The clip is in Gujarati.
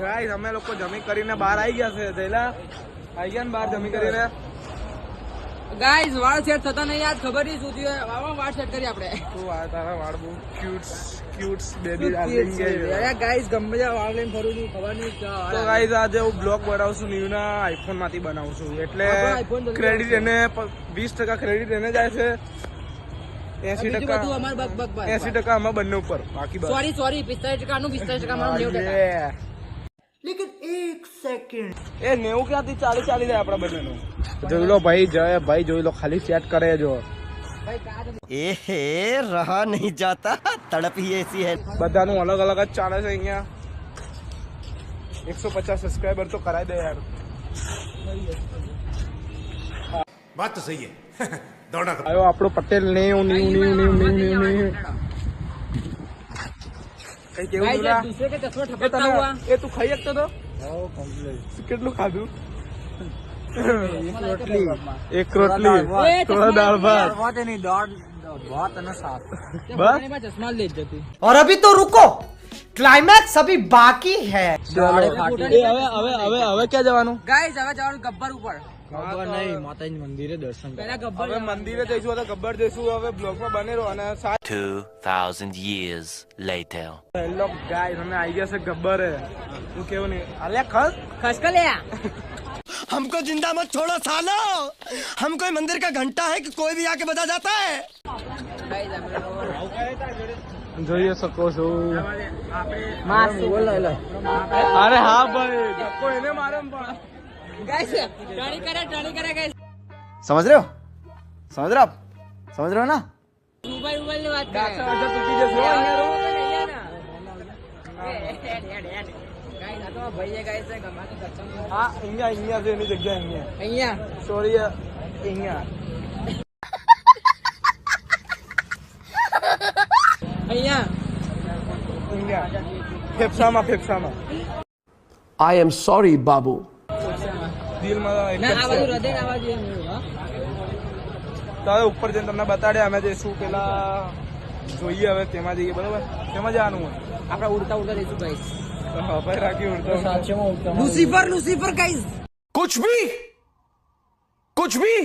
ગાઈસ અમે લોકો જમી કરીને બહાર આવી ગયા છે. જયલા આવી ગયા ને બહાર જમી કરીને. ગાઈસ વાળ સેટ થતા નહીં યાર, ખબર નહીં શું થયું. વાળ સેટ કરી આપણે. તું આ તારા વાળ બહુ ક્યુટ બેબી ડાર્લિંગ છે યાર. ગાઈસ ગમે ત્યાં વાળ લઈને ફરું છું, ખબર નહીં. તો ગાઈસ આજે હું બ્લોગ બનાવું નિવના આઈફોન માંથી બનાવું છું. એટલે ક્રેડિટ એને 20% ક્રેડિટ એને જાય છે, 80% અમાર બક બક 80% અમે બંને ઉપર. બાકી સોરી 45% નું 45% મારું 90%. લેકિન 1 સેકન્ડ એ 90 ક્યાંથી 40 ચાલી જાય આપડા બંનેનું. જોઈ લો ભાઈ, જય ભાઈ જોઈ લો, ખાલી સેટ કરે જો. ए रहा नहीं जाता, तड़प ही ऐसी है. બધાનું અલગ અલગ જ ચાલે છે અહીંયા. 150 સબસ્ક્રાઇબર તો કરાઈ દે યાર. बात तो सही है. दौड़ा આયો આપણો પટેલ નેવ કઈ કેવું બોલા? दूसरे के चश्मा એ ठपकता તને हुआ. એ તું ખાઈ શકતો તો? કેટલું ખાધું? એક રોટલી થોડા દાળ ભાત બસ. चश्मा ले जती. और अभी तो रुको, क्लाइमैक्स अभी बाकी है. હવે ક્યાં જવાનું? गाइस હવે જવાનું ગબ્બર ઉપર. ગબ્બર નહીં, માતાજી મંદિરે દર્શન. પહેલા ગબ્બર હવે મંદિરે જઈશું, હવે ગબ્બર જઈશું. હવે બ્લોગમાં બને રહો. અને 2,000 years later. હેલો ગાઈસ, અમે આવી ગયા છે ગબ્બરે. હું કેવું નહીં અલ્યા ખસ ખસકા લે. हमको जिंदा मत छोड़ो सालो, हम कोई मंदिर का घंटा है कि कोई भी आके बजा जाता है. જોઈ શકો છો. બોલ લે. અરે હા ભાઈ, ધક્કો એને મારે પણ. गाइस टर्नी करे गाइस. समझ रहे हो, समझ रहे हो आप, समझ रहे हो ना. मोबाइल ने बात ગાછા करे. વાછા તૂટી જશે. અહીંયા રો તો નહીં ના. गाइस આ તો ભાઈએ ગાइस છે ગમાતી કચ્ચમ. હા અહીંયા છે એની જગ્યા અહીંયા. અહીંયા સોરી અહીંયા. અહીંયા ફેફસામાં I am sorry, Babu. દિલમાં ના આ બધું હૃદય આવા જોઈએ. હા તો હવે ઉપર જઈને તમને બતાડ્યા. અમે જઈશું પેલા જોઈએ હવે તેમાં જઈએ. બરોબર, તેમાં જવાનું હોય. આપણે ઉડતા જઈશું ગાઈસ. ભાઈ રાખી ઉડતો લુસીફર ગાઈસ. कुछ भी